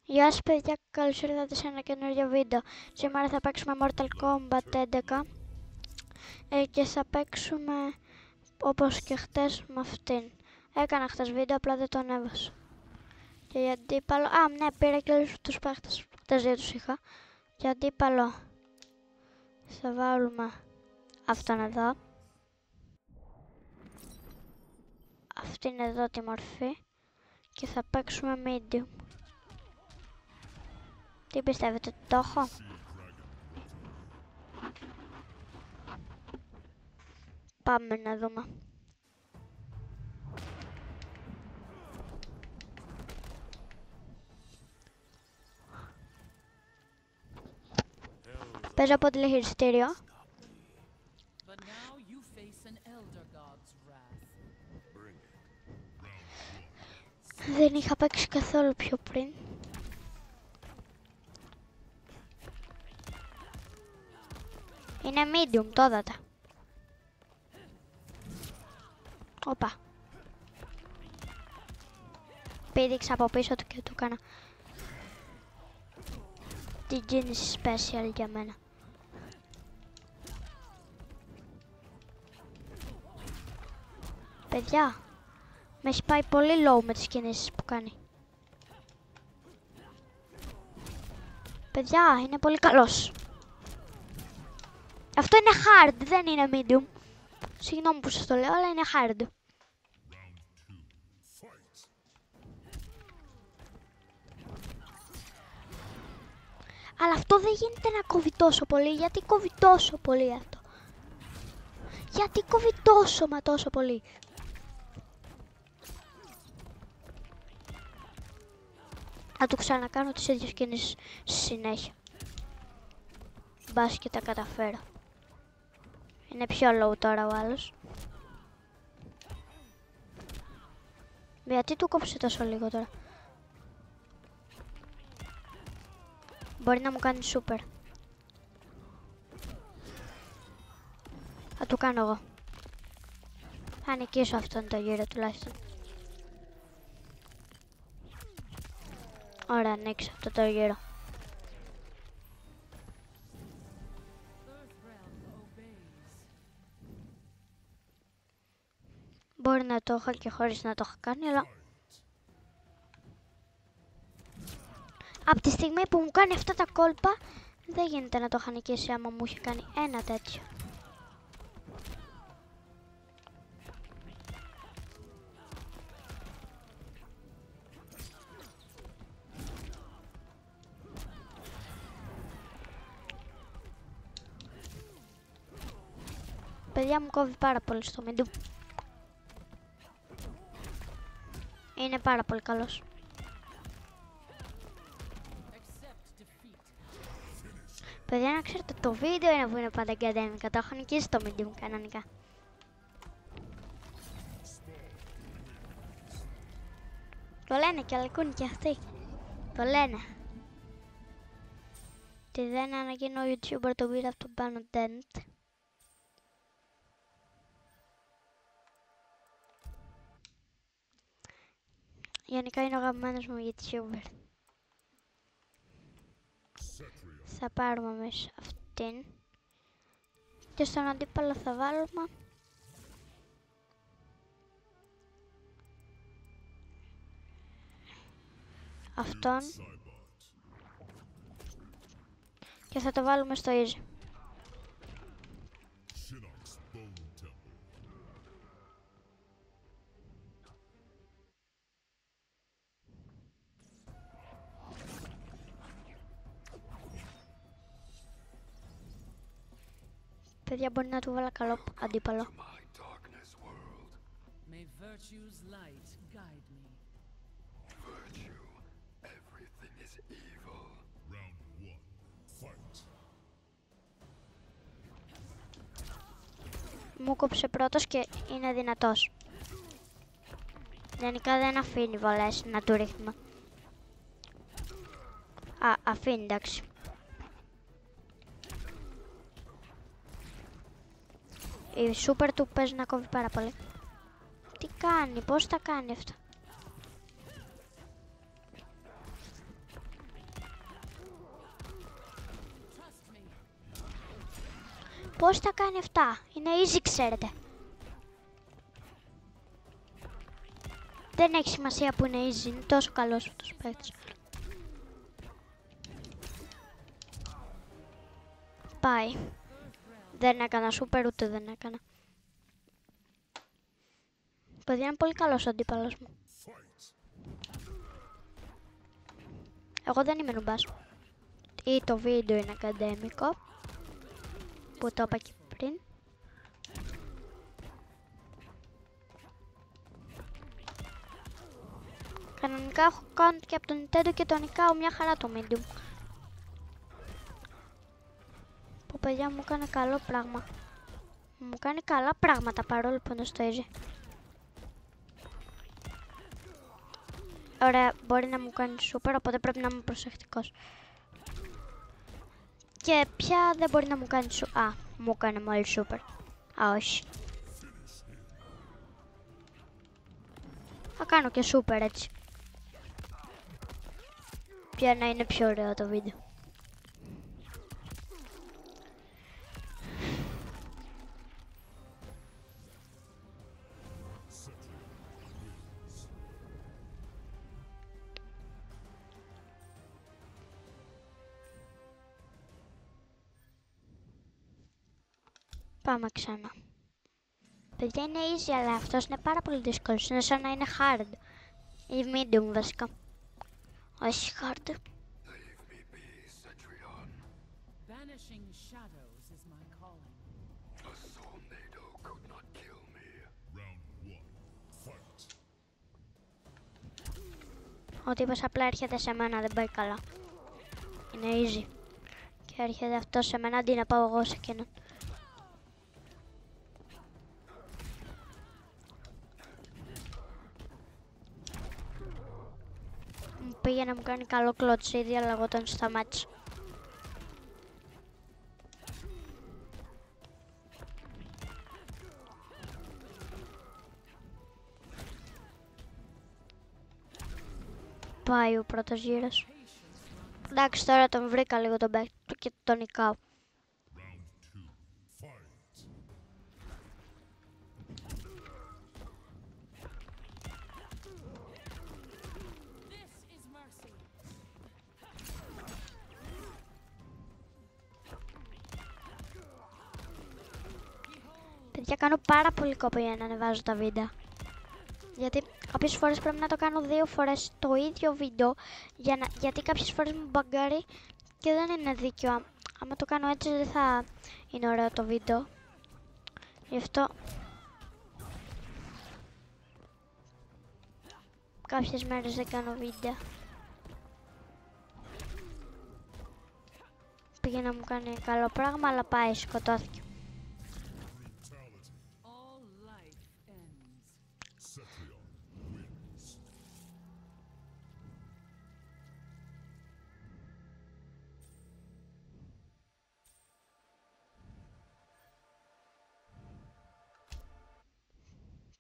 Γεια σας παιδιά, καλώς ήρθατε σε ένα καινούριο βίντεο. Σήμερα θα παίξουμε Mortal Kombat 11 και θα παίξουμε όπως και χτες με αυτήν. Έκανα χτες βίντεο, απλά δεν το ανέβασα. Και για αντίπαλο, ναι, πήρα και όλους τους παίχτες, χτες δεν τους είχα. Για αντίπαλο θα βάλουμε αυτόν εδώ. Αυτήν εδώ τη μορφή και θα παίξουμε medium. Τι πιστεύετε, το έχω? Πάμε να δούμε. Παίζω από τηλεχειριστήριο. Δεν είχα παίξει καθόλου πιο πριν. Είναι medium, το είδατε. Όπα. Πήδηξα από πίσω του και του έκανα την κίνηση special για μένα. Παιδιά, με έχει πάει πολύ low με τις κινήσεις που κάνει. Παιδιά, είναι πολύ καλός. Αυτό είναι hard, δεν είναι medium. Συγγνώμη που σας το λέω, αλλά είναι hard. Αλλά αυτό δεν γίνεται να κόβει τόσο πολύ. Γιατί κόβει τόσο πολύ αυτό? Γιατί κόβει τόσο μα τόσο πολύ? Θα του ξανακάνω τις ίδιες κινήσεις στη συνέχεια. Μπας και τα καταφέρω. Είναι πιο low τώρα ο άλλος. Γιατί του κόψε τόσο λίγο τώρα? Μπορεί να μου κάνει super. Θα του κάνω εγώ. Θα νικήσω αυτόν το γύρο τουλάχιστον. Ωραία, ανοίξω αυτό το γύρο. Μπορεί να το έχω και χωρίς να το έχω κάνει, αλλά από τη στιγμή που μου κάνει αυτά τα κόλπα δεν γίνεται να το είχα νικήσει άμα μου είχε κάνει ένα τέτοιο. Παιδιά, μου κόβει πάρα πολύ στο medium. Είναι πάρα πολύ καλός. Παιδιά, να ξέρετε, το βίντεο είναι που είναι πάντα academic. Το έχω νικήσει το medium κανονικά. Το λένε και αλικούν και αυτοί. Το λένε. Τι δεν αναγίνω YouTuber το βίντεο αυτό πάνω dent. Γενικά είναι ο αγαπημένος μου YouTuber. Θα πάρουμε μέσα αυτήν. Και στον αντίπαλο θα βάλουμε αυτόν. Και θα το βάλουμε στο easy. Παιδιά, μπορεί να του βάλω καλό αντίπαλο. Μου κόψε πρώτος και είναι δυνατός. Γενικά δεν αφήνει βολές να του ρίχνουμε. Αφήνει, εντάξει. Η super του παίζει να κόβει πάρα πολύ. Τι κάνει, πώς τα κάνει αυτά? Πώς θα κάνει αυτά? Είναι easy, ξέρετε. Δεν έχει σημασία που είναι easy, είναι τόσο καλός αυτός ο παίκτης. Πάει. Δεν έκανα σούπερ, ούτε δεν έκανα. Παιδιά, είναι πολύ καλός ο αντίπαλος μου. Εγώ δεν είμαι νουμπάς. Ή το βίντεο είναι ακαδέμικο, που το είπα και πριν. Κανονικά έχω κάνει και από το Nintendo και το νικάω μια χαρά το medium. Που παιδιά μου έκανε καλό πράγμα. Μου κάνει καλά πράγματα παρόλο που είναι στο easy. Ωραία, μπορεί να μου κάνει super, οπότε πρέπει να είμαι προσεκτικός. Και πια δεν μπορεί να μου κάνει super. Α, μου έκανε μόλις super. Α, όχι. Θα κάνω και super έτσι. Πια να είναι πιο ωραίο το βίντεο. Πάμε ξανά. Παιδιά είναι easy, αλλά αυτός είναι πάρα πολύ δύσκολος. Είναι σαν να είναι hard. Ή medium βασικά. Όχι hard. Banishing shadows is my calling. A soulmate could not kill me. Round 1. Fight. Ο τύπος απλά έρχεται σε μένα, δεν πάει καλά. Είναι easy. Και έρχεται αυτό σε μένα αντί να πάω εγώ σε εκείνον. Μου πήγε να μου κάνει καλό κλωτσίδι, αλλά εγώ τον σταμάτησα. Πάει ο πρώτος γύρος. Εντάξει, τώρα τον βρήκα λίγο τον παίκτη του και τον νικάω. Παιδιά, κάνω πάρα πολύ κόπο για να ανεβάζω τα βίντεο. Γιατί κάποιες φορές πρέπει να το κάνω 2 φορές το ίδιο βίντεο, γιατί κάποιες φορές μου μπαγκάρει και δεν είναι δίκαιο. Άμα το κάνω έτσι δεν θα είναι ωραίο το βίντεο. Γι' αυτό κάποιες μέρες δεν κάνω βίντεο. Πήγε να μου κάνει καλό πράγμα, αλλά πάει, σκοτώθηκε.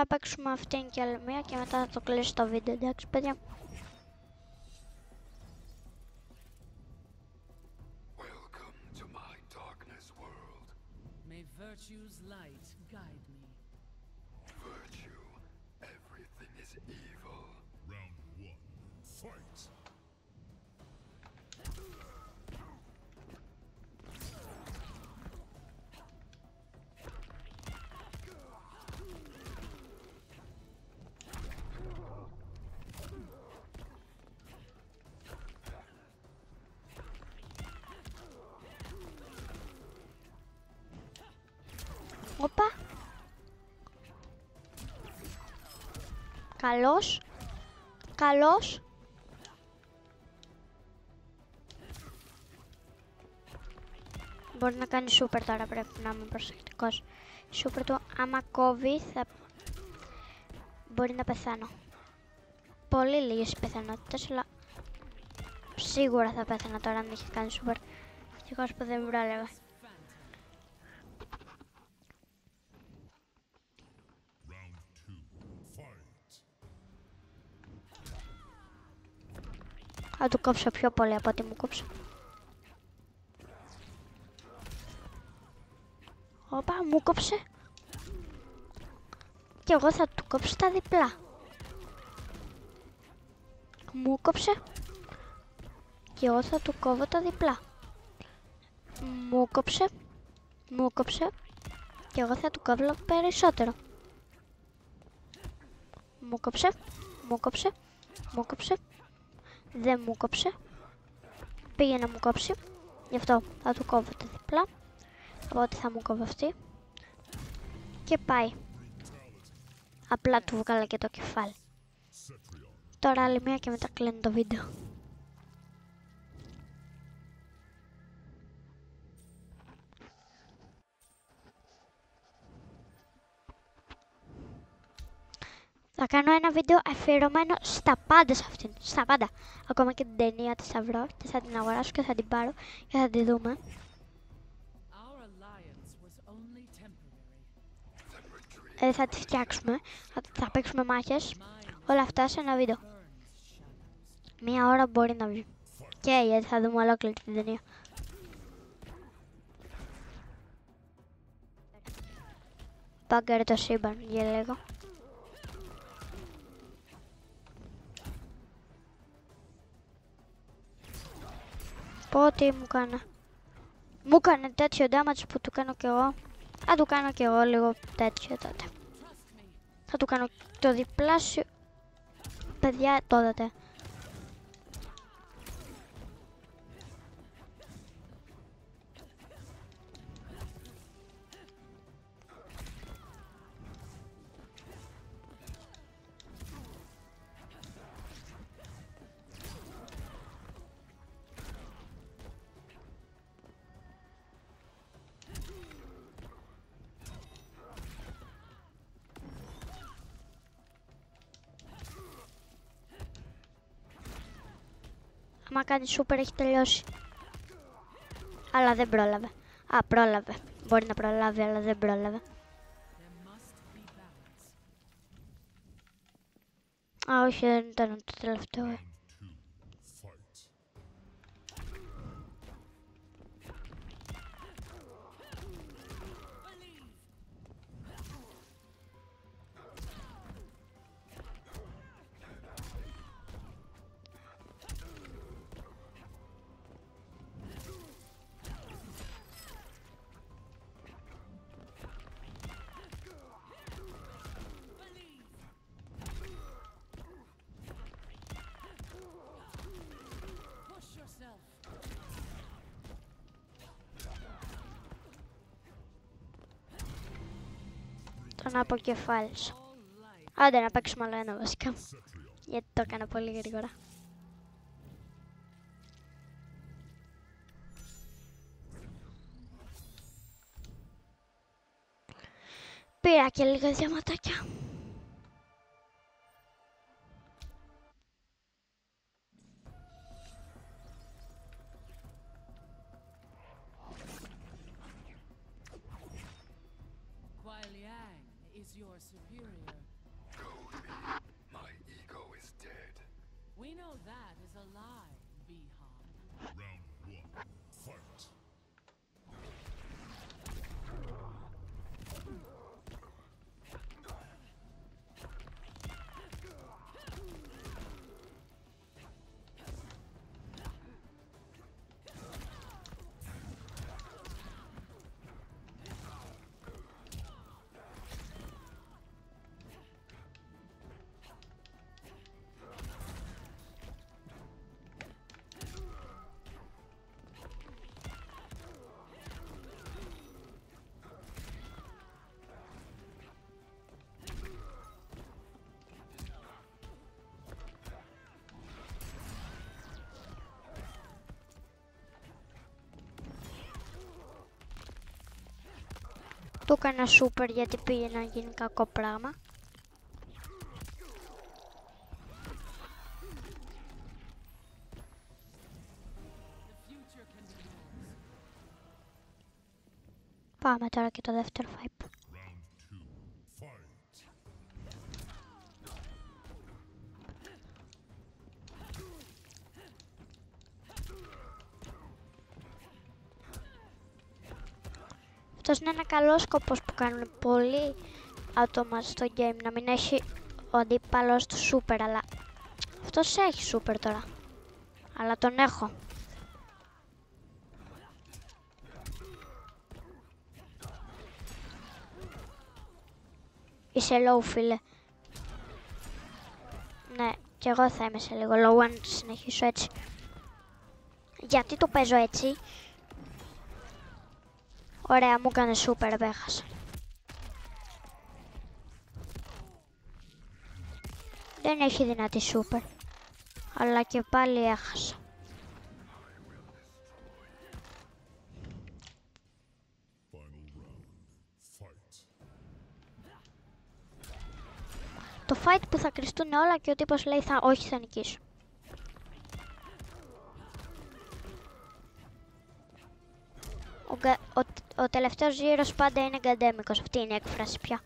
Θα παίξουμε αυτήν και άλλη μία και μετά θα το κλείσω το βίντεο, εντάξει παιδιά. Welcome to my darkness world. May virtue's light guide me. Virtue. Everything is evil. Round 1. Fight. Όπα. Καλός. Καλός. Μπορεί να κάνει σούπερ τώρα, πρέπει να είμαι προσεκτικός. Σούπερ του άμα κόβει θα... μπορεί να πεθάνω. Πολύ λίγες οι πιθανότητες, αλλά σίγουρα θα πέθανα τώρα αν είχε κάνει σούπερ. Ευτυχώς που δεν πρόλαβα. Θα του κόψω πιο πολύ από ό,τι μου κόψω. Όπα, μου κόψε. Και εγώ θα του κόψω τα διπλά. Μου κόψε. Και εγώ θα του κόβω τα διπλά. Μου κόψε. Μου κόψε. Και εγώ θα του κόβω περισσότερο. Μου κόψε. Μου κόψε. Μου κόψε. Δεν μου κόψε. Πήγε να μου κόψει. Γι' αυτό θα του κόβω τα διπλά. Οπότε θα μου κόβω αυτή. Και πάει. Απλά του βγάλα και το κεφάλι. Τώρα άλλη μία και μετά κλείνει το βίντεο. Θα κάνω ένα βίντεο αφιερωμένο στα πάντα σε αυτήν. Στα πάντα. Ακόμα και την ταινία της θα βρω και θα την αγοράσω και θα την πάρω και θα τη δούμε. Our alliance was only temporary. Θα τη φτιάξουμε. Θα παίξουμε μάχες. Όλα αυτά σε ένα βίντεο. Burns shadows. Μία ώρα μπορεί να βγει. Και γιατί θα δούμε ολόκληρη την ταινία. Πάγκαρε το σύμπαν για λίγο. Πω τι μου κάνα. Μου έκανε τέτοιο damage που του κάνω κι εγώ. Θα του κάνω κι εγώ λίγο τέτοιο τότε. Θα του κάνω το διπλάσιο. Παιδιά, το είδατε. Άμα κάνει σούπερ έχει τελειώσει. Αλλά δεν πρόλαβε. Α, πρόλαβε. Μπορεί να προλάβει, αλλά δεν πρόλαβε. There must be balance. Α, όχι, δεν ήταν το τελευταίο. Fight. Push yourself. Τον αποκεφάλισα. All light. Άντε να παίξουμε άλλο ένα βασικά. Γιατί το έκανα πολύ γρήγορα. Πήρα και λίγα διαματάκια. Kuai Liang is your superior. My ego is dead. We know that is a lie, Bihan. Round one. Fight. Του έκανα σούπερ γιατί πήγε να γίνει κακό πράγμα. The future can be yours. Πάμε τώρα και το δεύτερο fight. Round two. Fight. αυτός είναι ένα καλό σκοπός που κάνουν πολλοί άτομα στο game, να μην έχει ο αντίπαλος του super, αλλά αυτός έχει super τώρα, αλλά τον έχω. Είσαι low, φίλε. Ναι, και εγώ θα είμαι σε λίγο low αν συνεχίσω έτσι. Γιατί το παίζω έτσι? Ωραία, μου έκανε super, έχασα. Δεν έχει δυνατή super, αλλά και πάλι έχασα. Το fight που θα κρυστούν όλα και ο τύπος λέει όχι, θα νικήσω. Ο τελευταίος γύρος πάντα είναι γκαντέμικος, αυτή είναι η έκφραση πια.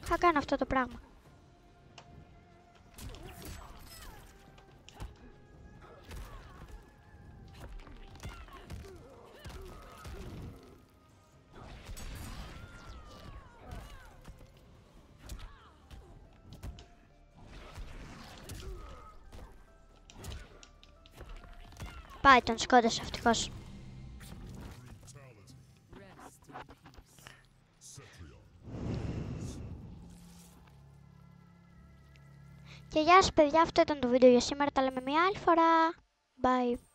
Θα κάνω αυτό το πράγμα. Πάει, τον σκότωσε ευτυχώς. Και γεια σας παιδιά, αυτό ήταν το βίντεο για σήμερα, τα λέμε μια άλλη φορά. Bye.